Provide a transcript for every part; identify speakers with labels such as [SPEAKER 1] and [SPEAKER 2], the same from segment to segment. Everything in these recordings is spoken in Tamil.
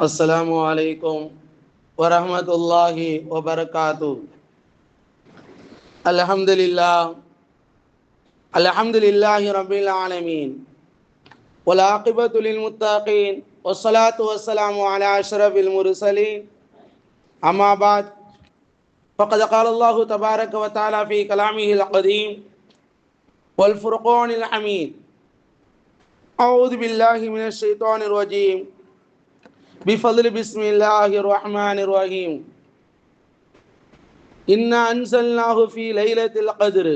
[SPEAKER 1] अस्सलामु अलैकुम वरहमतुल्लाहि वबरकातुहू। अल्हम्दुलिल्लाह अल्हम्दुलिल्लाहि रब्बिल आलमीन वल आक़िबतु लिल मुत्तक़ीन वस्सलातु वस्सलामु अला अशरफिल मुरसलीन अम्मा बाद फ़क़द क़ाल अल्लाहु तबारक व तआला फ़ी कलामिहिल क़दीम वल फ़ुरक़ानिल हमीद। अऊज़ु बिल्लाहि मिनश शैतानिर रजीम। बिफ़ज़्लि बिस्मिल्लाहिर रहमानिर रहीम। इन्ना अंज़लनाहु फ़ी लैलतिल क़द्र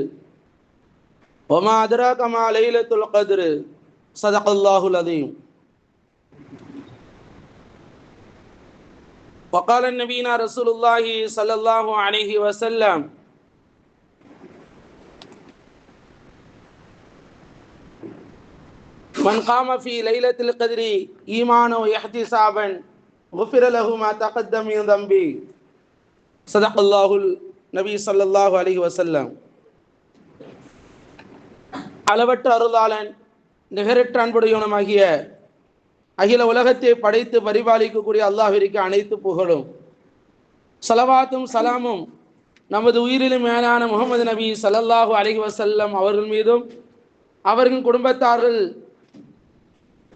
[SPEAKER 1] वमा अदराक मा लैलतुल क़द्र। सदक़ल्लाहुल अज़ीम। वक़ाल नबीना रसूलुल्लाहि सल्लल्लाहु अलैहि वसल्लम मन क़ाम फ़ी लैलतिल क़द्रि ईमानन व इहतिसाबन गुफ़िर लहु मा तक़द्दम मिन ज़ंबी। सदक़ल्लाहुल नबी सल्लल्लाहु अलैहि वसल्लम। அளவற்ற அருளாளன் நிகரற்ற அன்புடையவனுமாகிய அகில உலகத்தை படைத்து பரிபாலிக்கக்கூடிய அல்லாஹ்விற்கு அனைத்து புகழும் ஸலவாத்தும் சலாமும் நமது உயிரிலும் மேலான முஹம்மது நபி ஸல்லல்லாஹு அலைஹி வஸல்லம் அவர்கள் மீதும் அவர்களின் குடும்பத்தார்கள்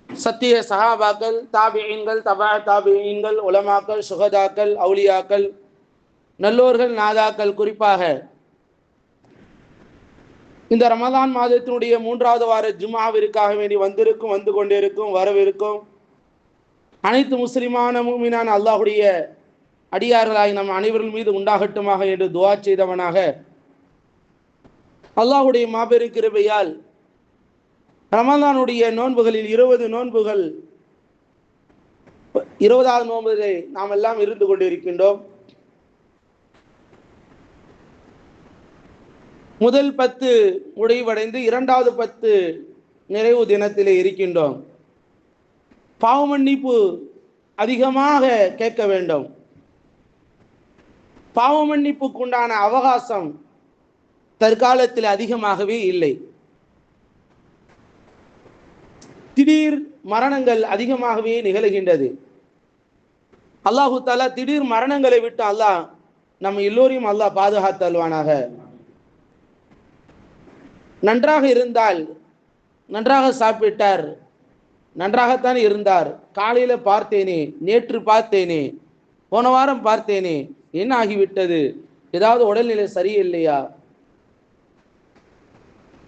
[SPEAKER 1] சத்திய சஹாபாக்கள் தாபிஈன்கள் தபா தாபிஈன்கள் உலமாக்கள் சுஹதாக்கள் அவுலியாக்கள் நல்லோர்கள் நாதாக்கள் குறிப்பாக இந்த ரமதான் மாதத்தினுடைய 3வது வார ஜும்ஆவிற்காக வேண்டி வந்திருக்கும் வந்து கொண்டிருக்கும் வரவிருக்கும் அனைத்து முஸ்லிமான மூமினான அல்லாஹ்வுடைய அடியார்களாய் நம் அனைவர்கள் மீது உண்டாகட்டுமாக என்று துஆ செய்தவனாக அல்லாஹ்வுடைய மாபெரும் கிருபையால் ரமதானுடைய நோன்புகளில் 20 நோன்புகள் 20வது நோன்புகளை நாம் எல்லாம் இருந்து கொண்டிருக்கின்றோம். முதல் 10 முடிவடைந்து 2வது 10 நிறைவு தினத்திலே இருக்கின்றோம். பாவ மன்னிப்பு அதிகமாக கேட்க வேண்டும். பாவ மன்னிப்புக்குண்டான அவகாசம் தற்காலத்தில் அதிகமாகவே இல்லை. திடீர் மரணங்கள் அதிகமாகவே நிகழ்கின்றது. அல்லாஹு தஆலா திடீர் மரணங்களை விட்டு அல்லாஹ் நம்ம எல்லோரையும் அல்லாஹ் பாதுகாத்தல்வானாக. நன்றாக இருந்தால் நன்றாக சாப்பிட்டார், நன்றாகத்தான் இருந்தார், காலையில் பார்த்தேனே, நேற்று பார்த்தேனே, போன வாரம் பார்த்தேனே, என்ன ஆகிவிட்டது, ஏதாவது உடல்நிலை சரியில்லையா,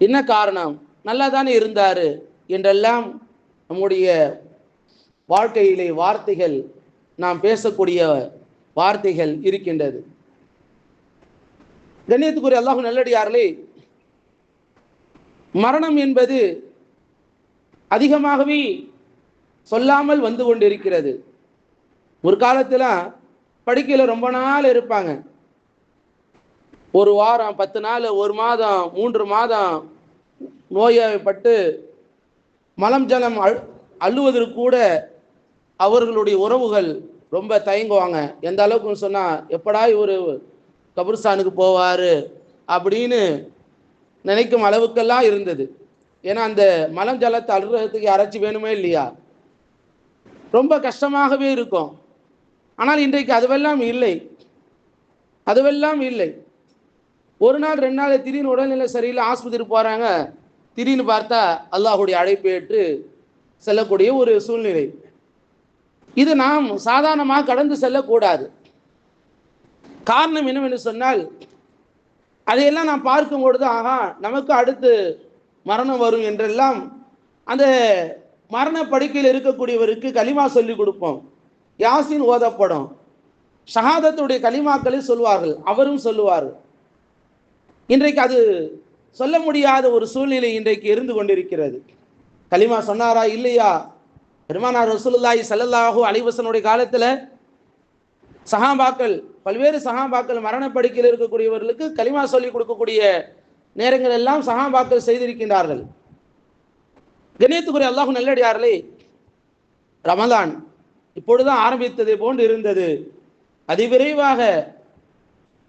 [SPEAKER 1] என்ன காரணம், நல்லா தானே இருந்தார் என்றெல்லாம் நம்முடைய வாழ்க்கையிலே வார்த்தைகள், நாம் பேசக்கூடிய வார்த்தைகள் இருக்கின்றது. கண்ணியத்துக்குரிய அல்லாஹ் நல்லடியார்களே, மரணம் என்பது அதிகமாகவே சொல்லாமல் வந்து கொண்டிருக்கிறது. ஒரு காலத்தில் படுக்கையில் ரொம்ப நாள் இருப்பாங்க. ஒரு வாரம், 10 நாள், ஒரு மாதம், 3 மாதம் நோயப்பட்டு மலம் ஜலம் அள்ளுவதற்கு கூட அவர்களுடைய உறவுகள் ரொம்ப தயங்குவாங்க. எந்த அளவுக்குன்னு சொன்னால், எப்படா இவர் கபர்ஸ்தானுக்கு போவார் அப்படின்னு நினைக்கும் அளவுக்கெல்லாம் இருந்தது. ஏன்னா அந்த மலம் ஜலத்தை அழுறதுக்கு யாராச்சும் வேணுமே இல்லையா, ரொம்ப கஷ்டமாகவே இருக்கும். ஆனால் இன்றைக்கு அதுவெல்லாம் இல்லை, அதுவெல்லாம் இல்லை. ஒரு நாள் 2 நாள் திடீர்னு உடல்நிலை சரியில்லை, ஆஸ்பத்திரி போகிறாங்க, திடீர்னு பார்த்தா அல்லாஹ்வுடைய அழைப்பு ஏற்று செல்லக்கூடிய ஒரு சூழ்நிலை. இது நாம் சாதாரணமாக கடந்து செல்லக்கூடாது. காரணம் என்னவென்று சொன்னால், அதையெல்லாம் நாம் பார்க்கும் பொழுது ஆகா நமக்கு அடுத்து மரணம் வரும் என்றெல்லாம் அந்த மரண படுக்கையில் இருக்கக்கூடியவருக்கு கலிமா சொல்லி கொடுப்போம், யாசின் ஓதப்படும், ஷஹாதத்துடைய கலிமாக்களை சொல்வார்கள், அவரும் சொல்லுவார். இன்றைக்கு அது சொல்ல முடியாத ஒரு சூழ்நிலை இன்றைக்கு இருந்து கொண்டிருக்கிறது. கலிமா சொன்னாரா இல்லையா? பெருமானார் ரசூலுல்லாஹி ஸல்லல்லாஹு அலைஹி வஸல்லம் காலத்தில் சஹாபாக்கள், பல்வேறு சஹாபாக்கள் மரணப்படுக்கையில் இருக்கக்கூடியவர்களுக்கு கலிமா சொல்லி கொடுக்கக்கூடிய நேரங்கள் எல்லாம் சஹாபாக்கள் செய்திருக்கின்றார்கள். கண்ணியத்துக்குரிய அல்லாஹ் நல்லடியார்களே, ரமலான் இப்பொழுதுதான் ஆரம்பித்ததை போன்று இருந்தது. அதிவிரைவாக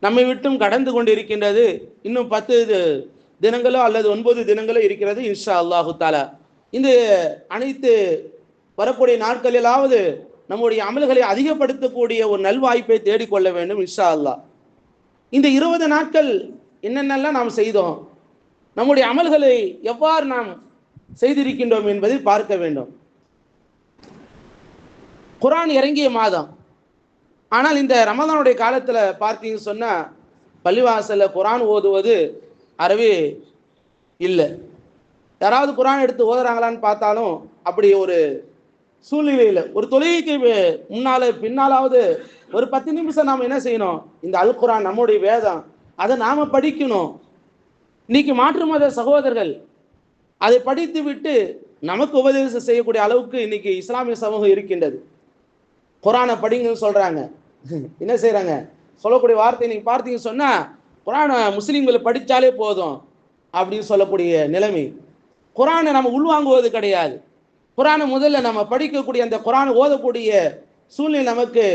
[SPEAKER 1] நம்மை விட்டும் கடந்து கொண்டிருக்கின்றது. இன்னும் 10 தினங்களோ அல்லது 9 தினங்களோ இருக்கிறது இன்ஷா அல்லாஹு தாலா. இந்த அனைத்து வரக்கூடிய நாட்களிலாவது நம்முடைய அமல்களை அதிகப்படுத்தக்கூடிய ஒரு நல்வாய்ப்பை தேடிக்கொள்ள வேண்டும் இன்ஷா அல்லாஹ். இந்த 20 நாட்கள் என்னென்னலாம் நாம் செய்தோம், நம்முடைய அமல்களை எவ்வாறு நாம் செய்திருக்கின்றோம் என்பதை பார்க்க வேண்டும். குர்ஆன் இறங்கிய மாதம், ஆனால் இந்த ரமதானுடைய காலத்தில் பார்த்தீங்கன்னு சொன்னால் பள்ளிவாசலில் குர்ஆன் ஓதுவது அறவே இல்லை. யாராவது குர்ஆன் எடுத்து ஓதுறாங்களான்னு பார்த்தாலும் அப்படி ஒரு சூழ்நிலையில் ஒரு தொழுகைக்கு முன்னால பின்னாலாவது ஒரு 10 நிமிஷம் நாம் என்ன செய்யணும், இந்த அல் குர்ஆன் நம்முடைய வேதம், அதை நாம் படிக்கணும். இன்னைக்கு மாற்று மத சகோதரர்கள் அதை படித்து விட்டு நமக்கு உபதேசம் செய்யக்கூடிய அளவுக்கு இன்னைக்கு இஸ்லாமிய சமூகம் இருக்கின்றது. குர்ஆனை படிங்கன்னு சொல்றாங்க, என்ன செய்யறாங்க, சொல்லக்கூடிய வார்த்தை நீங்க பார்த்தீங்கன்னு சொன்னா குர்ஆனை முஸ்லீம்களை படித்தாலே போதும் அப்படின்னு சொல்லக்கூடிய நிலைமை. குர்ஆனை நம்ம உள்வாங்குவது கிடையாது. குர்ஆனை முதல்ல நம்ம படிக்கக்கூடிய அந்த குர்ஆனை ஓதக்கூடிய சூழ்நிலை நமக்கு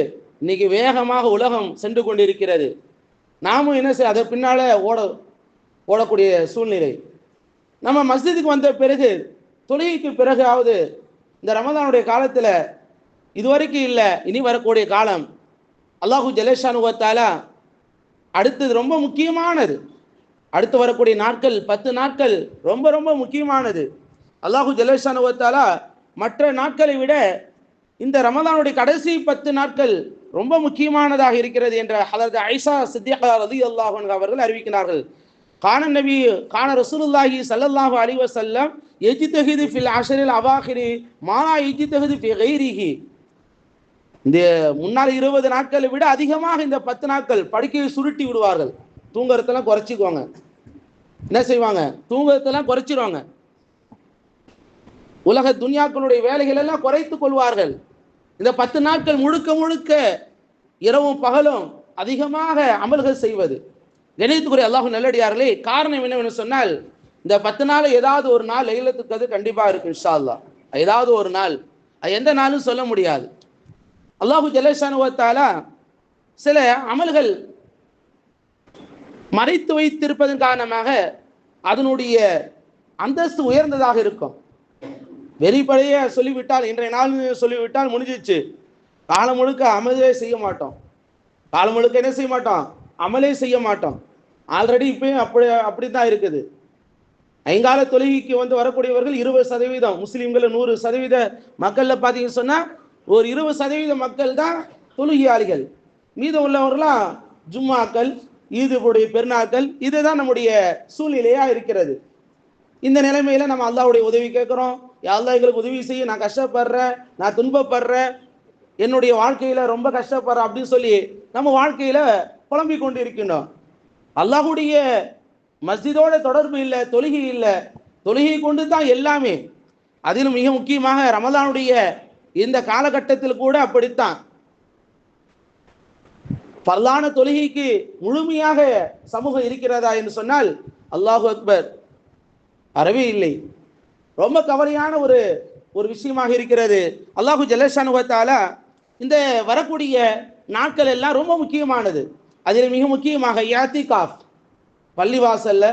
[SPEAKER 1] இன்னைக்கு வேகமாக உலகம் சென்று கொண்டிருக்கிறது. நாமும் என்ன செய்ய அதை பின்னால ஓடக்கூடிய சூழ்நிலை. நம்ம மஸ்ஜிதுக்கு வந்த பிறகு தொழுகைக்கு பிறகாவது இந்த ரமதானுடைய காலத்தில் இதுவரைக்கும் இல்லை, இனி வரக்கூடிய காலம் அல்லாஹு ஜல்லஷானு வ தஆலா அடுத்தது ரொம்ப முக்கியமானது. அடுத்து வரக்கூடிய நாட்கள் 10 நாட்கள் ரொம்ப ரொம்ப முக்கியமானது. அல்லாஹு ஜல்லஷானு வ தஆலா மற்ற நாட்களை விட இந்த ரமதானுடைய கடைசி 10 நாட்கள் ரொம்ப முக்கியமானதாக இருக்கிறது என்ற ஹதரத் ஆயிஷா சித்திகா ரலியல்லாஹு அன்ஹா அவர்கள் அறிவிக்கிறார்கள். கான ரசூலுல்லாஹி ஸல்லல்லாஹு அலைஹி வஸல்லம் யஜ்தஹிது ஃபில் அஷ்ரில் அவாஹிரி மா யஜ்தஹிது ஃபி கைரிஹி. இந்த முன்னால் 20 நாட்களை விட அதிகமாக இந்த 10 நாட்கள் படுக்கையை சுருட்டி விடுவார்கள். தூங்குறதெல்லாம் குறைச்சிக்குவாங்க. என்ன செய்வாங்க, தூங்குறதெல்லாம் குறைச்சிருவாங்க. உலக துன்யாக்களுடைய வேலைகள் எல்லாம் குறைத்துக் கொள்வார்கள். இந்த 10 நாட்கள் முழுக்க முழுக்க இரவும் பகலும் அதிகமாக அமல்கள் செய்வது. கணியத்துக்குரிய அல்லாஹ் நல்லடியார்களே, காரணம் என்னவென்று சொன்னால் இந்த 10 நாள் ஏதாவது ஒரு நாள் லைலத்துல் கத்ர் கண்டிப்பா இருக்கு இன்ஷா அல்லாஹ். ஏதாவது ஒரு நாள், அது எந்த நாளும் சொல்ல முடியாது. அல்லாஹு ஜல்லஷானு வ தஆலா சில அமல்கள் மறைத்து வைத்திருப்பதன் காரணமாக அதனுடைய அந்தஸ்து உயர்ந்ததாக இருக்கும். வெளிப்படையே சொல்லிவிட்டால், இன்றைய நாள் சொல்லிவிட்டால் முடிஞ்சிச்சு, காலம் முழுக்க அமலே செய்ய மாட்டோம். காலம் முழுக்க என்ன செய்ய மாட்டோம், அமலே செய்ய மாட்டோம். ஆல்ரெடி இப்பயும் அப்படித்தான் இருக்குது. ஐங்கால தொழுகைக்கு வரக்கூடியவர்கள் 20%, முஸ்லீம்கள் 100% மக்கள்ல பார்த்தீங்கன்னு சொன்னா ஒரு 20% மக்கள் தான் தொழுகையாளிகள். மீதம் உள்ளவர்களாம் ஜும்மாக்கள், ஈதுடைய பெருநாட்கள், இதுதான் நம்முடைய சூழ்நிலையா இருக்கிறது. இந்த நிலைமையில நம்ம அல்லாஹ்வுடைய உதவி கேட்கிறோம். யா அல்லாஹ் எங்களுக்கு உதவி செய்ய, நான் கஷ்டப்படுறேன், நான் துன்பப்படுறேன், என்னுடைய வாழ்க்கையில ரொம்ப கஷ்டப்படுறேன் அப்படின்னு சொல்லி நம்ம வாழ்க்கையில புலம்பிக் கொண்டு இருக்கின்றோம். அல்லாஹ்வுடைய மஸ்ஜிதோட தொடர்பு இல்லை, தொழுகை இல்லை. தொழுகை கொண்டு தான் எல்லாமே. அதிலும் மிக முக்கியமாக ரமதானுடைய இந்த காலகட்டத்தில் கூட அப்படித்தான். பரலான தொழுகைக்கு முழுமையாக சமூகம் இருக்கிறதா என்று சொன்னால் அல்லாஹு அக்பர், அறவே இல்லை. ரொம்ப கவலையான ஒரு விஷயமாக இருக்கிறது. அல்லாஹு ஜல்லஷானு வ தஆலா இந்த வரக்கூடிய நாட்கள் எல்லாம் ரொம்ப முக்கியமானது. அதில் மிக முக்கியமாக இஅ்திகாஃப். பள்ளிவாசல்ல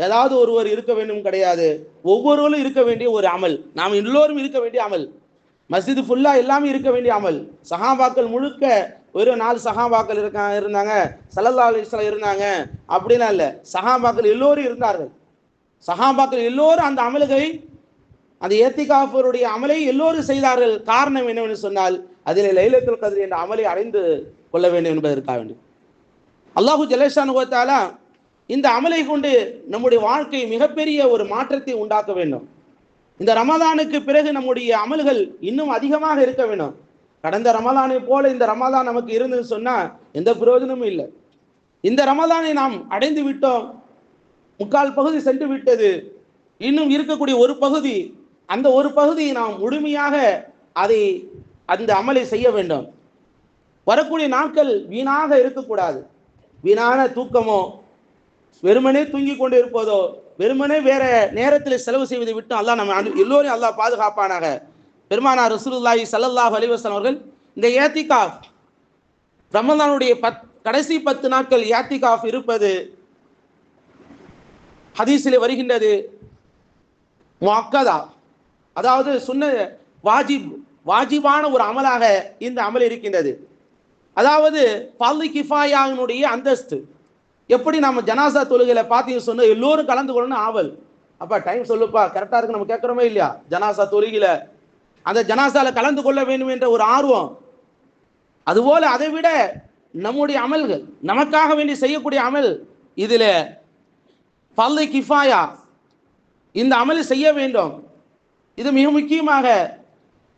[SPEAKER 1] ஏதாவது ஒருவர் இருக்க வேண்டும் கிடையாது, ஒவ்வொருவரும் இருக்க வேண்டிய ஒரு அமல், நாம் எல்லோரும் இருக்க வேண்டிய அமல். மஸ்ஜிது ஃபுல்லா எல்லாமே இருக்க வேண்டிய அமல். சஹாபாக்கள் முழுக்க ஒரு 4 சஹாபாக்கள் இருந்தாங்க, ஸல்லல்லாஹு அலைஹி வஸல்லம் இருந்தாங்க அப்படின்னா இல்லை, சஹாபாக்கள் எல்லோரும் இருந்தார்கள். சஹாபாக்கள் எல்லோரும் அந்த அமல்களை, அந்த இஅ்திகாஃபருடைய அமலை எல்லோரும் செய்தார்கள். காரணம் என்னவென்று சொன்னால் அதில் லைலத்துல் கத்ர் என்ற அமலை அடைந்து கொள்ள வேண்டும் என்பதற்காக வேண்டும். அல்லாஹு ஜல்லஷானு வ தஆலா இந்த அமலை கொண்டு நம்முடைய வாழ்க்கை மிகப்பெரிய ஒரு மாற்றத்தை உண்டாக்க வேண்டும். இந்த ரமதானுக்கு பிறகு நம்முடைய அமல்கள் இன்னும் அதிகமாக இருக்க வேண்டும். கடந்த ரமதானை போல இந்த ரமதான் நமக்கு இருந்துன்னு சொன்னா எந்த பிரயோஜனமும் இல்லை. இந்த ரமதானை நாம் அடைந்து விட்டோம், முக்கால் பகுதி சென்று விட்டது. இன்னும் இருக்கக்கூடிய ஒரு பகுதி, அந்த ஒரு பகுதியை நாம் முழுமையாக அந்த அமலை செய்ய வேண்டும். வரக்கூடிய நாட்கள் வீணாக இருக்கக்கூடாது. வீணான தூக்கமோ, வெறுமனே தூங்கி கொண்டு இருப்பதோ, வெறுமனே வேற நேரத்தில் செலவு செய்வதை விட்டு அல்லாஹ் நம்ம எல்லோரையும் அல்லாஹ் பாதுகாப்பானாக. பெருமானார் ரசூலுல்லாஹி ஸல்லல்லாஹு அலைஹி வஸல்லம் அவர்கள் இந்த இஅ்திகாஃப், ரமதானுடைய கடைசி 10 நாட்கள் இஅ்திகாஃப் இருப்பது ஹதீஸிலே வருகின்றது. முஅக்கதா, அதாவது வாஜிப் வாஜிபான ஒரு அமலாக இந்த அமல் இருக்கின்றது. அதாவது ஃபர்து கிஃபாயாவினுடைய அந்தஸ்து. எப்படி நம்ம ஜனாசா தொழுகையில பார்த்தீங்கன்னு சொன்னா எல்லோரும் கலந்து கொள்ளணும் ஆவல். அப்பா டைம் சொல்லுப்பா, கரெக்டா இருக்கு, நம்ம கேட்கிறோமே இல்லையா? ஜனாசா தொழுகையில அந்த ஜனாசால கலந்து கொள்ள வேண்டும் என்ற ஒரு ஆர்வம். அதுபோல அதை விட நம்முடைய அமல்கள், நமக்காக வேண்டி செய்யக்கூடிய அமல், இதுல ஃபர்து கிஃபாயா இந்த அமல் செய்ய வேண்டும். இது மிக முக்கியமாக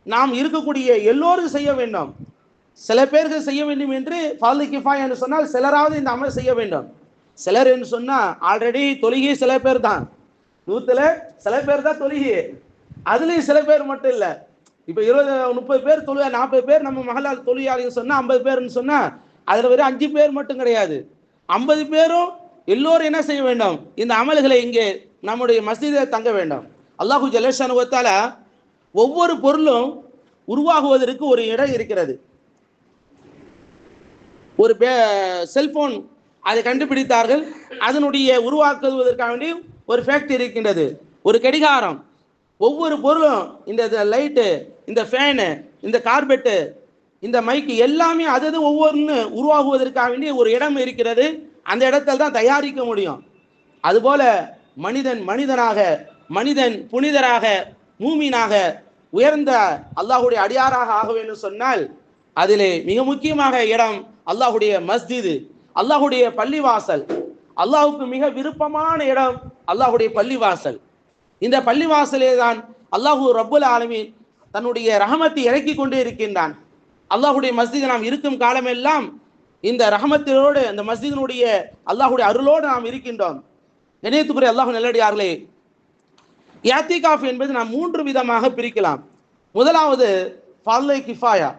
[SPEAKER 1] நாம் இருக்கக்கூடிய எல்லோரும் செய்ய வேண்டும். சில பேர்கள் செய்ய வேண்டும் என்று ஃபர்து கிஃபாயா என்று சொன்னால் சிலராவது இந்த அமல் செய்ய வேண்டும். சிலர் என்று சொன்னா ஆல்ரெடி தொழுகை சில பேர் தான், 100ல சில பேர் தான் தொழுகை. அதுலயும் சில பேர் மட்டும் இல்ல. இப்ப 20-30 பேர் தொழுக, 40 பேர் நம்ம மகளால் தொழுகையாளின்னு சொன்னா 50 பேர்னு சொன்னா அதுல வெறும் 5 பேர் மட்டும் கிடையாது, 50 பேரும் எல்லோரும் என்ன செய்ய வேண்டும்? இந்த அமல்களை இங்கே நம்முடைய மஸ்ஜிதில் தங்க வேண்டும். அல்லாஹு ஜல்லஷானு வ தஆலா ஒவ்வொரு பொருளும் உருவாகுவதற்கு ஒரு இடம் இருக்கிறது. ஒரு செல்போன் அதை கண்டுபிடித்தார்கள், அதனுடைய உருவாக்குவதற்காக வேண்டி ஒரு ஃபேக்டரி இருக்கின்றது, ஒரு கடிகாரம். ஒவ்வொரு பொருளும், இந்த லைட்டு, இந்த ஃபேனு, இந்த கார்பெட்டு, இந்த மைக்கு எல்லாமே அது ஒவ்வொன்று உருவாகுவதற்காக வேண்டிய ஒரு இடம் இருக்கிறது. அந்த இடத்தில் தான் தயாரிக்க முடியும். அதுபோல மனிதன் மனிதனாக, மனிதன் புனிதராக, மூமீனாக, உயர்ந்த அல்லாஹுடைய அடியாராக ஆக வேண்டும் சொன்னால் அதிலே மிக முக்கியமாக இடம் அல்லாஹுடைய மஸ்ஜிது, அல்லாஹுடைய பள்ளிவாசல். அல்லாஹுக்கு மிக விருப்பமான இடம் அல்லாஹுடைய பள்ளிவாசல். இந்த பள்ளிவாசலே தான் அல்லாஹு ரப்புல் ஆலமீன் தன்னுடைய ரஹமத்தை இறக்கி கொண்டே இருக்கின்றான். அல்லாஹுடைய மஸ்ஜித் நாம் இருக்கும் காலமெல்லாம் இந்த ரஹமத்தினோடு, அந்த மஸ்ஜிதினுடைய அல்லாஹுடைய அருளோடு நாம் இருக்கின்றோம். இணையத்துக்குரிய அல்லாஹ் நல்லடியார்களே, இஅ்திகாஃப் என்பது நாம் 3 விதமாக பிரிக்கலாம். முதலாவது ஃபர்து கிஃபாயா.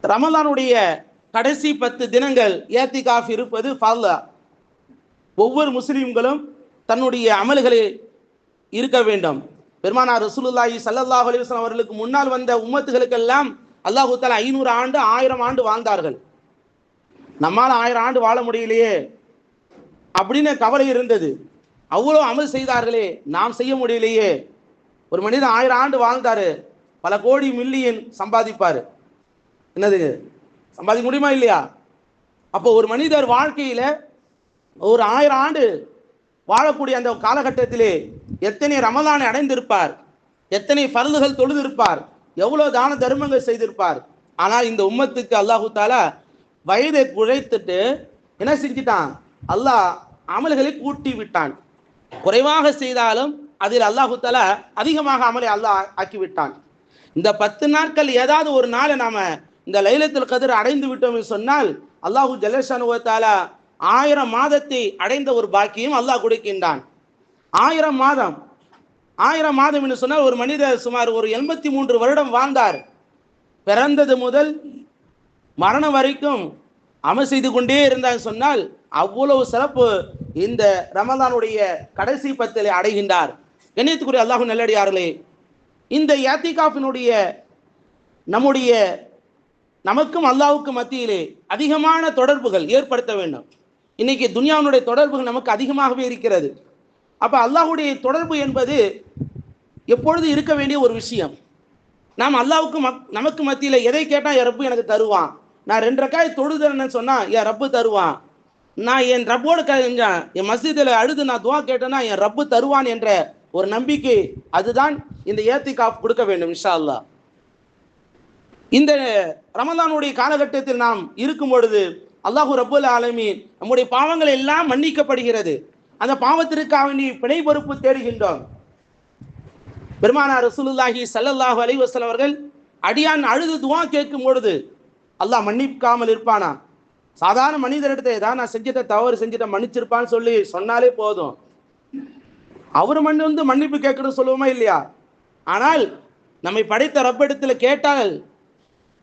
[SPEAKER 1] ரமலானுடைய கடைசி 10 தினங்கள் இஅ்திகாஃப் இருப்பது ஃபர்து. ஒவ்வொரு முஸ்லிம்களும் தன்னுடைய அமல்களை இருக்க வேண்டும். பெருமானார் ரசூலுல்லாஹி ஸல்லல்லாஹு அலைஹி வஸல்லம் அவர்களுக்கு முன்னால் வந்த உம்மத்துகளுக்கெல்லாம் அல்லாஹ் தஆலா 500 ஆண்டு 1000 ஆண்டு வாழ்ந்தார்கள். நம்மால் 1000 ஆண்டு வாழ முடியலையே அப்படின்னு கவலை இருந்தது. அவ்வளோ அமல் செய்தார்களே, நாம் செய்ய முடியலையே. ஒரு மனிதன் 1000 ஆண்டு வாழ்ந்தாரு, பல கோடி மில்லியன் சம்பாதிப்பாரு. என்னது, சம்பாதிக்க முடியுமா இல்லையா? அப்போ ஒரு மனிதர் வாழ்க்கையில ஒரு 1000 ஆண்டு வாழக்கூடிய அந்த காலகட்டத்திலே எத்தனை ரமலானை அடைந்திருப்பார், எத்தனை ஃபர்துகள் தொழுதிருப்பார், எவ்வளவு தான தர்மங்கள் செய்திருப்பார். ஆனால் இந்த உம்மத்துக்கு அல்லாஹு தஆலா வயதை குறைத்துட்டு என்ன செஞ்சிட்டான்? அல்லாஹ் அமல்களை கூட்டி விட்டான். குறைவாக செய்தாலும் அதில் அல்லாஹு தஆலா அதிகமாக அமலை அல்லாஹ் ஆக்கிவிட்டான். இந்த 10 நாட்கள் ஏதாவது ஒரு நாளை நாம இந்த லைலத்துல் கத்ர் அடைந்து விட்டோம் என்று சொன்னால் அல்லாஹு ஜல்லஷானு வ தஆலா 1000 மாதத்தை அடைந்த ஒரு பாக்கியம் அல்லாஹ் கொடுக்கின்றான். 1000 மாதம், 1000 மாதம் என்று சொன்னால் ஒரு மனிதர் சுமார் ஒரு 83 வருடம் வாழ்ந்தார். பிறந்தது முதல் மரணம் வரைக்கும் அமல் செய்து கொண்டே இருந்தார் சொன்னால் அவ்வளவு சிறப்பு இந்த ரமலானுடைய கடைசி 10 அடைகின்றார். கண்ணியத்துக்குரிய அல்லாஹ் நல்லடியார்களே, இந்த இஅ்திகாஃபினுடைய நம்முடைய நமக்கும் அல்லாஹ்வுக்கும் மத்தியிலே அதிகமான தொடர்புகள் ஏற்படுத்த வேண்டும். இன்னைக்கு துன்யாவுடைய தொடர்புகள் நமக்கு அதிகமாகவே இருக்கிறது. அப்ப அல்லாஹ்வுடைய தொடர்பு என்பது எப்பொழுது இருக்க வேண்டிய ஒரு விஷயம். நாம் அல்லாஹ்வுக்கு நமக்கு மத்தியில எதை கேட்டா என் ரப்பு எனக்கு தருவான். நான் 2 ரக்காய் தொழுதேன்னு சொன்னா என் ரப்பு தருவான். நான் என் ரப்போடு என் மஸ்ஜிதில் அழுது நான் துவா கேட்டேன்னா என் ரப்பு தருவான் என்ற ஒரு நம்பிக்கை, அதுதான் இந்த இஅ்திகாஃப் கொடுக்க வேண்டும் இன்ஷா அல்லாஹ். இந்த ரமலானுடைய காலகட்டத்தில் நாம் இருக்கும் பொழுது அல்லாஹு ரப்புல் ஆலமீன் நம்முடைய பாவங்கள் எல்லாம் மன்னிக்கப்படுகிறது. அந்த பாவத்திற்காக வேண்டி பிழை பொறுப்பு தேடுகின்றோம். பெருமானார் ரசூலுல்லாஹி ஸல்லல்லாஹு அலைஹி வஸல்லம் அவர்கள் அடியான் அழுது துவா கேட்கும் பொழுது அல்லாஹ் மன்னிக்காமல் இருப்பானா? சாதாரண மனிதரிடத்தை தான் நான் செஞ்சிட்ட தவறு செஞ்சிட்ட மன்னிச்சிருப்பான்னு சொல்லி சொன்னாலே போதும். அவர் மன்னிப்பு கேட்கணும் சொல்லுவோமா இல்லையா? ஆனால் நம்மை படைத்த ரப்பிடத்துல கேட்டால்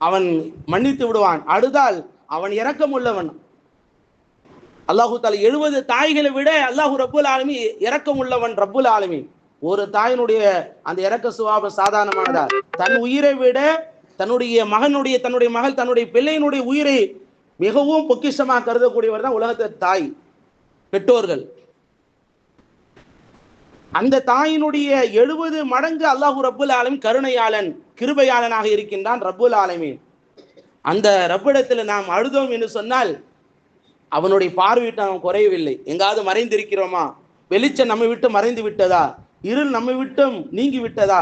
[SPEAKER 1] அவன் மன்னித்து விடுவான். அழுதால் அவன் இரக்கம் உள்ளவன். அல்லாஹு தஆலா 70 தாய்களை விட அல்லாஹு ரப்புல் ஆலமீன் இரக்கம் உள்ளவன் ரப்புல் ஆலமீன். ஒரு தாயினுடைய அந்த இரக்க சுபாவம் சாதாரணமானதா? தன் உயிரை விட தன்னுடைய மகள் தன்னுடைய பிள்ளையினுடைய உயிரை மிகவும் பொக்கிஷமாக கருதக்கூடியவர் தான் உலகத்தை தாய், பெற்றோர்கள். அந்த தாயினுடைய 70 மடங்கு அல்லாஹு ரப்புல் ஆலமீன் கருணையாளன் கிருபையாளனாக இருக்கின்றான் ரப்புல் ஆலமீன். அந்த ரப்பிடத்துல நாம் அழுதோம் என்று சொன்னால் அவனுடைய பார்வையிட்டு நாம் குறையவில்லை. எங்காவது மறைந்திருக்கிறோமா? வெளிச்சம் நம்ம விட்டு மறைந்து விட்டதா? இருள் நம்ம விட்டும் நீங்கி விட்டதா?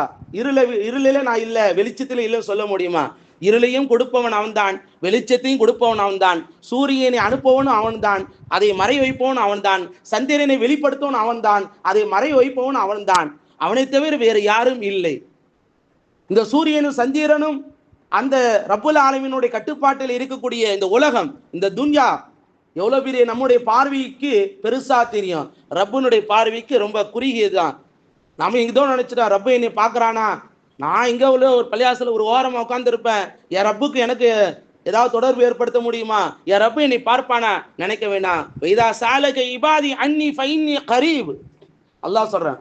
[SPEAKER 1] இருளில நான் இல்ல, வெளிச்சத்துல இல்லைன்னு சொல்ல முடியுமா? இருளையும் கொடுப்பவன் அவன்தான், வெளிச்சத்தையும் கொடுப்பவன் அவன்தான், சூரியனை அனுப்பவனும் அவன்தான், அதை மறை வைப்பவன் அவன்தான், சந்திரனை வெளிப்படுத்தவன் அவன்தான், அதை மறை வைப்பவன் அவன்தான். அவனை தவிர வேறு யாரும் இல்லை. இந்த சூரியனும் சந்திரனும் அந்த ரப்புல் ஆலமீனுடைய கட்டுப்பாட்டில் இருக்கக்கூடிய இந்த உலகம், இந்த துன்யா எவ்வளவு பெரிய நம்முடைய பார்வைக்கு பெருசா தெரியும், ரப்புனுடைய பார்வைக்கு ரொம்ப குறுகியதுதான். நம்ம இங்கதான் நினைச்சிட்டா ரப்பு என்னை பாக்குறானா, நான் இங்க உள்ள ஒரு பள்ளியாசல ஒரு ஓரமா உட்கார்ந்து இருப்பேன், என் ரப்புக்கு எனக்கு ஏதாவது தொடர்பு ஏற்படுத்த முடியுமா, என் ரப்பு என்னை பார்ப்பானா? நினைக்க வேண்டாம். வைதா சாலக இபாதி அன்னி ஃபைன்னி கரீப். அல்லாஹ் சொல்றேன்,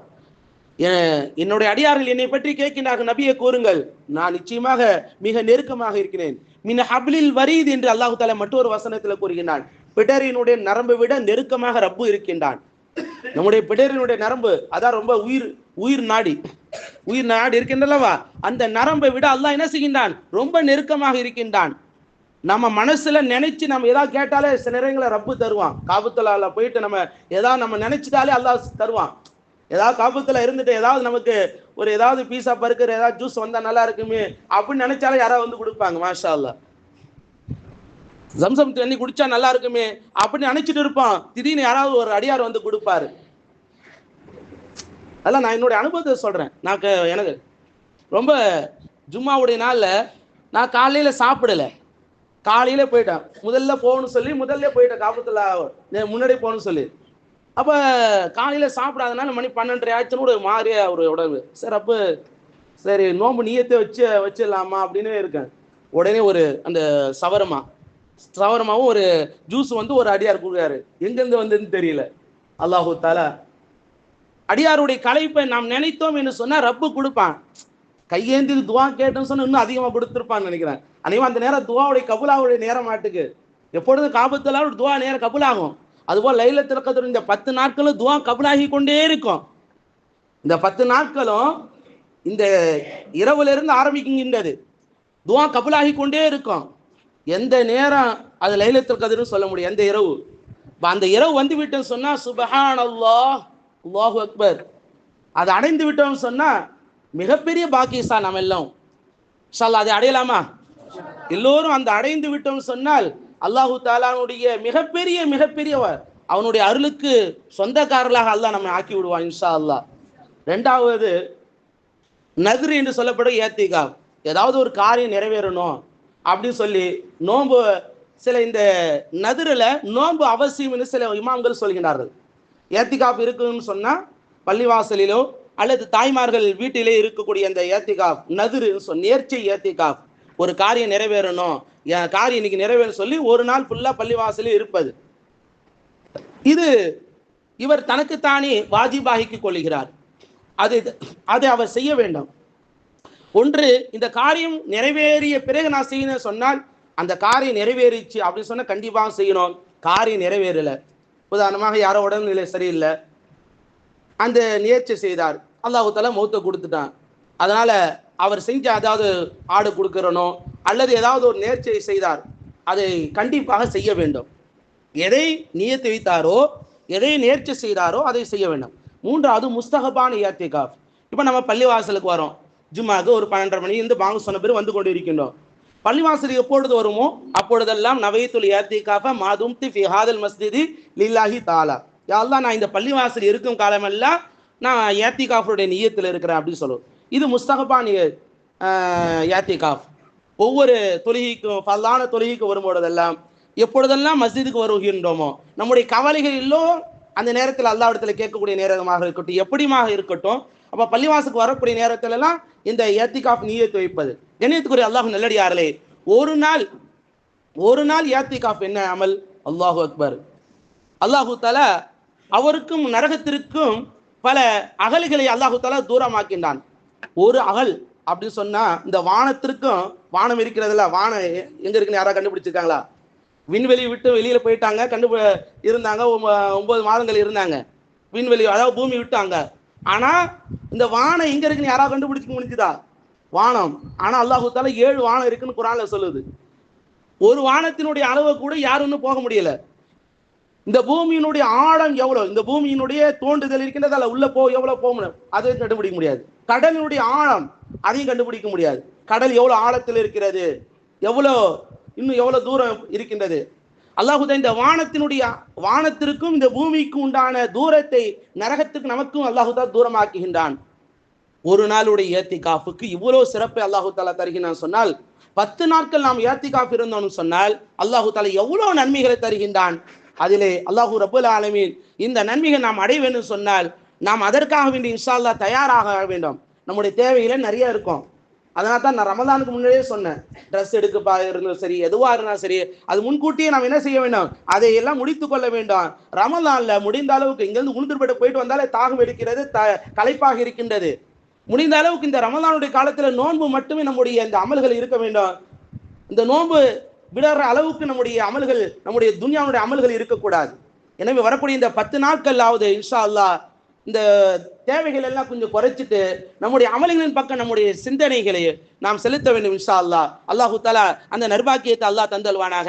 [SPEAKER 1] என்னுடைய அடியார்கள் என்னை பற்றி கேட்கின்றார்கள், நபியை கூறுங்கள், நான் நிச்சயமாக மிக நெருக்கமாக இருக்கிறேன். மின் ஹப்லில் வரீத் என்று அல்லாஹு தஆலா மற்றொரு வசனத்தில் கூறுகின்றான். பிடரினுடைய நரம்பை விட நெருக்கமாக ரப்பு இருக்கின்றான். நம்முடைய பிடரினுடைய நரம்பு அதான் ரொம்ப உயிர் நாடி இருக்கின்றல்லவா, அந்த நரம்பை விட அல்லாஹ் என்ன செய்கின்றான்? ரொம்ப நெருக்கமாக இருக்கின்றான். நம்ம மனசுல நினைச்சு நம்ம ஏதாவது கேட்டாலே சில நேரங்களை ரப்பு தருவான். காபத்துல்லால போயிட்டு நம்ம ஏதாவது நம்ம நினைச்சிட்டாலே அல்லாஹ் தருவான். ஏதாவது காபத்துல இருந்துட்டு ஏதாவது நமக்கு ஒரு ஏதாவது பீஸா பர்கர் ஏதாவது ஜூஸ் வந்தா நல்லா இருக்குமே அப்படின்னு நினைச்சாலே யாராவது வந்து கொடுப்பாங்க. மாஷா அல்லாஹ். ஜம்சம் தண்ணி குடிச்சா நல்லா இருக்குமே அப்படின்னு நினைச்சிட்டு இருப்பான். திடீர்னு யாராவது ஒரு அடியார் வந்து கொடுப்பாரு. அதெல்லாம் நான் என்னுடைய அனுபவத்தை சொல்றேன். எனக்கு ரொம்ப ஜும்மாவுடைய நாள்ல நான் காலையில சாப்பிடல, காலையில போயிட்டேன். முதல்ல போயிட்டேன் காபத்துல முன்னாடி போகணும்னு சொல்லி. அப்ப காலையில சாப்பிடாதனால மணி 12:30 ஆச்சுன்னு ஒரு மாதிரியா ஒரு உடம்பு. சரி அப்ப சரி நோம்பு நீயத்தை வச்சிடலாமா அப்படின்னு இருக்கேன். உடனே ஒரு அந்த சவரமாவும் ஒரு ஜூஸ் வந்து ஒரு அடியார் கொடுக்குறாரு. எங்கிருந்து வந்ததுன்னு தெரியல. அல்லாஹு தஆலா அடியாருடைய கலைப்பை நாம் நினைத்தோம் என்று சொன்னா ரப்பு கொடுப்பான். கையேந்தி துவா கேட்டோம்னு சொன்னா இன்னும் அதிகமா கொடுத்துருப்பான்னு நினைக்கிறேன். அனைவரும் அந்த நேரம் துவாவுடைய கபுலாவுடைய நேரம் மாட்டுக்கு எப்பொழுதும் காபத்துல ஒரு துவா நேரம் கபுலாகும். அதுபோல் லைலத்துல் கத்ர் இந்த 10 நாட்களும் துவா கபுலாகி கொண்டே இருக்கும். இந்த 10 நாட்களும் இந்த இரவுல இருந்து ஆரம்பிக்கின்றது, துவா கபுலாகி கொண்டே இருக்கும். எந்த நேரம் அது லைலத்துல் கத்ர்னு சொல்ல முடியும், எந்த இரவு. அந்த இரவு வந்து விட்டோம் சொன்னா சுப்ஹானல்லாஹ் அல்லாஹு அக்பர், அதை அடைந்து விட்டோம் சொன்னா மிகப்பெரிய பாக்கியசா. நம்ம எல்லாம் இன்ஷா அல்லாஹ் அதை அடையலாமா? எல்லோரும் அந்த அடைந்து விட்டோம் சொன்னால் அல்லாஹு தஆலாவுடைய மிகப்பெரிய அவனுடைய அருளுக்கு சொந்தக்காரர்களாக அல்லாஹ் நம்ம ஆக்கி விடுவான் இன்ஷா அல்லாஹ். ரெண்டாவது நத்ர் என்று சொல்லப்படும் ஏத்திகாஃப். ஏதாவது ஒரு காரியம் நிறைவேறணும் அப்படின்னு சொல்லி நோன்பு, சில இந்த நதுரில் நோன்பு அவசியம் என்று சில இமாம்கள் சொல்கிறார்கள். ஏத்திகாஃப் இருக்குன்னு சொன்னா பள்ளிவாசலிலோ அல்லது தாய்மார்கள் வீட்டிலே இருக்கக்கூடிய அந்த ஏத்திகாஃப் நதுரு நேர்ச்சை ஏத்திகாஃப், ஒரு காரியம் நிறைவேறணும், காரியம் இன்னைக்கு நிறைவேறும் சொல்லி ஒரு நாள் ஃபுல்லா பள்ளிவாசலில் இருப்பது. இது இவர் தனக்குத்தானே வாஜிபாகிக்கு கொள்கிறார். அதை அவர் செய்ய வேண்டும். ஒன்று, இந்த காரியம் நிறைவேறிய பிறகு நான் செய்யணும் சொன்னால் அந்த காரியம் நிறைவேறிச்சு அப்படின்னு சொன்னா கண்டிப்பாக செய்யணும். காரியம் நிறைவேறல, உதாரணமாக யாரோ உடல்நிலை சரியில்லை, அந்த நேர்ச்சி செய்தார், அல்லாஹ் தஆலா மௌத்தை கொடுத்துட்டான், அதனால அவர் செஞ்ச அதாவது ஆடு கொடுக்கிறனோ அல்லது ஏதாவது ஒரு நேர்ச்சியை செய்தார், அதை கண்டிப்பாக செய்ய வேண்டும். எதை நியத்து வைத்தாரோ, எதை நேர்ச்சி செய்தாரோ அதை செய்ய வேண்டும். மூன்றாவது முஸ்தஹபான இஅ்திகாஃப். இப்போ நம்ம பள்ளிவாசலுக்கு வரோம், ஜும்மாக்கு ஒரு 12:30 மணி இருந்து பாங்கு சொன்ன பிறகு வந்து கொண்டு இருக்கின்றோம். பள்ளிவாசலுக்கு எப்பொழுது வருமோ அப்பொழுதெல்லாம் நவைத்துல் இஅ்திகாஃப மா தும்து ஃபீ ஹாதல் மஸ்ஜிதி லில்லாஹி தஆலா, யா அல்லாஹ் நான் இந்த பள்ளிவாசல் இருக்கும் காலமெல்லாம் நான் இஅ்திகாஃபுடைய நியத்தில் இருக்கிறேன் அப்படின்னு சொல்லுவோம். இது முஸ்தஹபான இஅ்திகாஃப். ஒவ்வொரு தொழுகைக்கும் ஃபர்லான தொழுகைக்கு வரும்போதெல்லாம் எப்பொழுதெல்லாம் மஸ்ஜிதுக்கு வருகின்றோமோ நம்முடைய கவலைகள் எல்லாம் அந்த நேரத்தில் அல்லாஹ்விடத்தில் கேட்கக்கூடிய நேரமாக இருக்கட்டும், எப்படிமாக இருக்கட்டும், அப்போ பள்ளிவாசுக்கு வரக்கூடிய நேரத்துல எல்லாம் இந்த இஅ்திகாஃப் நியத்து வைப்பது. கண்ணியத்துக்குரிய அல்லாஹ் நல்லடியார்களே, ஒரு நாள் இஅ்திகாஃப் என்ன அமல்? அல்லாஹு அக்பர். அல்லாஹு தஆலா அவருக்கும் நரகத்திற்கும் பல அகல்களை அல்லாஹு தஆலா தூரமாக்கின்றான். ஒரு அகல் அப்படின்னு சொன்னா இந்த வானத்திற்கும், வானம் இருக்கிறதுல, வானம் எங்க இருக்குன்னு யாராவது கண்டுபிடிச்சிருக்காங்களா? விண்வெளி விட்டு வெளியில போயிட்டாங்க, இருந்தாங்க 9 மாதங்கள் இருந்தாங்க விண்வெளி, அதாவது பூமி விட்டாங்க. ஆனா இந்த வானம் எங்க இருக்குன்னு யாராவது கண்டுபிடிக்க முடிஞ்சுதா? வானம். ஆனா அல்லாஹு தாலா 7 வானம் இருக்குன்னு குர்ஆன்ல சொல்லுது. ஒரு வானத்தினுடைய அளவை கூட யாரும் போக முடியல. இந்த பூமியினுடைய ஆழம் எவ்வளவு, இந்த பூமியினுடைய தோண்டுதல் இருக்கின்றது, அல்ல உள்ள எவ்வளவு போக முடியும், அதை கண்டுபிடிக்க முடியாது. கடலினுடைய ஆழம், அதையும் கண்டுபிடிக்க முடியாது. கடல் எவ்வளவு ஆழத்தில் இருக்கிறது, எவ்வளவு இன்னும் எவ்வளவு தூரம் இருக்கின்றது. அல்லாஹ் இந்த வானத்திற்கும் இந்த பூமிக்கும் உண்டான தூரத்தை நரகத்துக்கு நமக்கும் அல்லாஹ் தூரமாக்குகின்றான். ஒரு நாளுடைய ஏத்திகாஃபுக்கு இவ்வளவு சிறப்பை அல்லாஹு தாலா தருகிறான் சொன்னால், 10 நாட்கள் நாம் ஏத்திகாஃப் இருந்தோம்னு சொன்னால் அல்லாஹு தாலா எவ்வளவு நன்மைகளை தருகின்றான். அதிலே அல்லாஹு ரப்புல் ஆலமீன் இந்த நன்மைகள் நாம் அடைய வேண்டும் சொன்னால் நாம் அதற்காக வேண்டி இன்ஷா அல்லாஹ் தயாராக வேண்டும். நம்முடைய தேவைகளே நிறைய இருக்கும். அதனால தான் நான் ரமலானுக்கு முன்னாடியே சொன்னேன், ட்ரெஸ் எடுக்க இருந்தாலும் சரி, எதுவா இருந்தாலும் சரி, அது முன்கூட்டியே நாம் என்ன செய்ய வேண்டும், அதையெல்லாம் முடித்து கொள்ள வேண்டும். ரமலான்ல முடிந்த அளவுக்கு இங்கிருந்து உளுந்தூர்பேட்டை போயிட்டு வந்தாலே தாகம் எடுக்கிறது, களைப்பாக இருக்கின்றது. முடிந்த அளவுக்கு இந்த ரமலானுடைய காலத்துல நோன்பு மட்டுமே நம்முடைய இந்த அமல்கள் இருக்க வேண்டும். இந்த நோன்பு விடுற அளவுக்கு நம்முடைய அமல்கள், நம்முடைய துன்யாவுடைய அமல்கள் இருக்கக்கூடாது. எனவே வரக்கூடிய இந்த 10 நாட்களாவது இன்ஷா அல்லாஹ் இந்த தேவைகள் எல்லாம் கொஞ்சம் குறைச்சிட்டு நம்முடைய அமல்களின் பக்கம் நம்முடைய சிந்தனைகளை நாம் செலுத்த வேண்டும். இன்ஷா அல்லாஹ் அல்லாஹு தஆலா அந்த நற்பாக்கியத்தை அல்லாஹ் தந்தல்வானாக.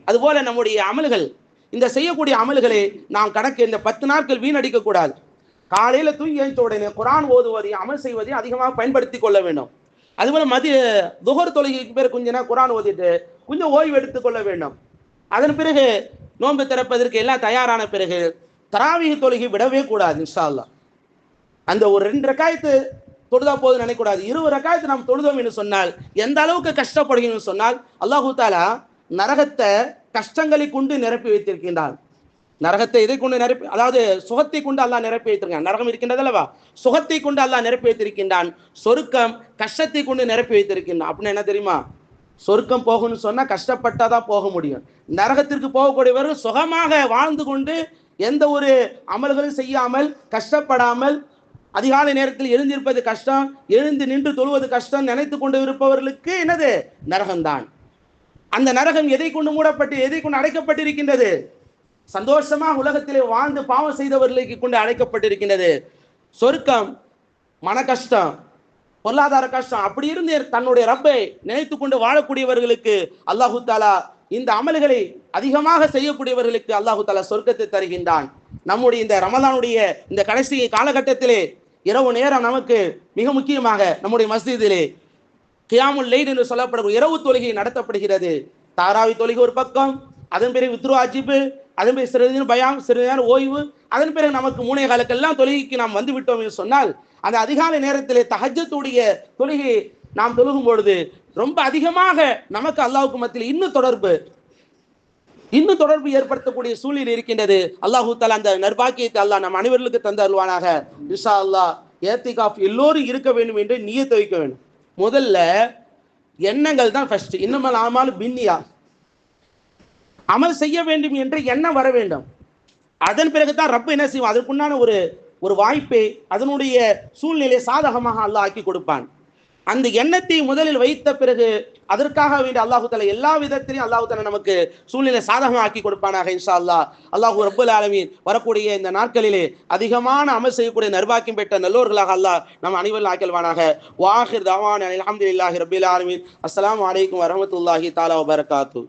[SPEAKER 1] அதுபோல நம்முடைய அமல்கள், இந்த செய்யக்கூடிய அமல்களை நாம் கணக்கு இந்த 10 நாட்கள் வீணடிக்க கூடாது. காலையில தூங்கி எழுந்த உடனே குர்ஆன் ஓதுவதையும் அமல் செய்வதையும் அதிகமாக பயன்படுத்தி கொள்ள வேண்டும். அதுபோல துஹர் தொழுகைக்கு பேர் கொஞ்ச நேரம் குர்ஆன் ஓதிட்டு கொஞ்சம் ஓய்வு எடுத்துக் கொள்ள வேண்டும். அதன் பிறகு நோன்பு திறப்பதற்கு எல்லாம் தயாரான பிறகு தராவீஹ் தொழுகை விடவே கூடாது. இன்ஷா அல்லாஹ் அந்த ஒரு 2 ரக்காயத்து தொழுதா போதும் நினைக்கூடாது. 20 ரக்காயத்து நாம் தொழுதோம் என்று சொன்னால் எந்த அளவுக்கு கஷ்டப்படுகிறோம் சொன்னால் அல்லாஹு தஆலா நரகத்தை கஷ்டங்களை கொண்டு நிரப்பி வைத்திருக்கின்றான். நரகத்தை இதை கொண்டு நிரப்பி, அதாவது சுகத்தை கொண்டு அல்லாஹ் நிரப்பி வைத்திருக்கான். நரகம் இருக்கின்றது அல்லவா, சுகத்தை கொண்டு அல்லாஹ் நிரப்பி வைத்திருக்கின்றான். சொர்க்கம் கஷ்டத்தை கொண்டு நிரப்பி வைத்திருக்கின்றான். அப்படின்னு என்ன தெரியுமா, சொர்க்கம் போகணும்னு சொன்னா கஷ்டப்பட்டாதான் போக முடியும். நரகத்திற்கு போகக்கூடியவர்கள் சுகமாக வாழ்ந்து கொண்டு எந்த ஒரு அமல்களும் செய்யாமல் கஷ்டப்படாமல் அதிகாலை நேரத்தில் எழுந்திருப்பது கஷ்டம், எழுந்து நின்று தொழுவது கஷ்டம் நினைத்து கொண்டு இருப்பவர்களுக்கு என்னது, நரகம்தான். அந்த நரகம் எதை கொண்டு மூடப்பட்டு எதை கொண்டு அடைக்கப்பட்டிருக்கின்றது, சந்தோஷமாக உலகத்திலே வாழ்ந்து பாவம் செய்தவர்களுக்கு கொண்டு அழைக்கப்பட்டிருக்கின்றது. சொர்க்கம் மன கஷ்டம், பொருளாதார கஷ்டம். அப்படி இருந்து தன்னுடைய ரப்பை நினைத்து கொண்டு வாழக்கூடியவர்களுக்கு அல்லாஹு தாலா இந்த அமல்களை அதிகமாக செய்யக்கூடியவர்களுக்கு அல்லாஹு தாலா சொர்க்கத்தை தருகின்றான். நம்முடைய இந்த ரமலானுடைய இந்த கடைசி காலகட்டத்திலே இரவு நேரம் நமக்கு மிக முக்கியமாக நம்முடைய மஸ்ஜிதிலே கியாமுல் லைல் என்று சொல்லப்படக்கூடிய இரவு தொழுகை நடத்தப்படுகிறது. தாராவி தொழுகை ஒரு பக்கம், அதன் பிறகு வித்ரு அஜிபு, அதன் பிறகு சிறிது பயாம், சிறிது நேரம் ஓய்வு, அதன் பிறகு நமக்கு 3 காலுக்கெல்லாம் தொழுகைக்கு நாம் வந்து விட்டோம் என்று சொன்னால் அந்த அதிகாலை நேரத்திலே தஹஜ்ஜுடைய தொழுகை நாம் தொழுகும் பொழுது ரொம்ப அதிகமாக நமக்கு அல்லாஹ்வுக்கு மத்தியில் இன்னும் தொடர்பு ஏற்படுத்தக்கூடிய சூழ்நிலை இருக்கின்றது. அல்லாஹு தஆலா அந்த நற்பாக்கியத்தை அல்லாஹ் நம் அனைவர்களுக்கு தந்து அருள்வானாக. இன்ஷா அல்லாஹ் ஏத்திகாஃப் எல்லோரும் இருக்க வேண்டும் என்று நியத் வைக்க வேண்டும். முதல்ல எண்ணங்கள் தான் ஃபர்ஸ்ட். இன்னமல் ஆமாலு பின்னியா, அமல் செய்ய வேண்டும் என்ற எண்ணம் வர வேண்டும். அதன் பிறகுதான் ரப்பு என்ன செய்வான், அதற்குண்டான ஒரு வாய்ப்பை அதனுடைய சூழ்நிலை சாதகமாக அல்லாஹ் ஆக்கி கொடுப்பான். அந்த எண்ணத்தை முதலில் வைத்த பிறகு அதற்காக வேண்டிய அல்லாஹு தஆலா எல்லா விதத்திலையும் அல்லாஹு தஆலா நமக்கு சூழ்நிலை சாதகமாக ஆக்கி கொடுப்பானாக. இன்ஷா அல்லாஹ் அல்லாஹு ரப்புல் ஆலமீன் வரக்கூடிய இந்த நாட்களிலே அதிகமான அமல் செய்யக்கூடிய நற்பாக்கியம் பெற்ற நல்லோர்களாக அல்லாஹ் நம் அனைவரும் ஆக்கில்வானாக. வாஹிர் தவானா அல்ஹம்துலில்லாஹி ரப்பில் ஆலமீன். அஸ்ஸலாமு அலைக்கும் வரஹ்மத்துல்லாஹி தஆலா வபரகாத்துஹு.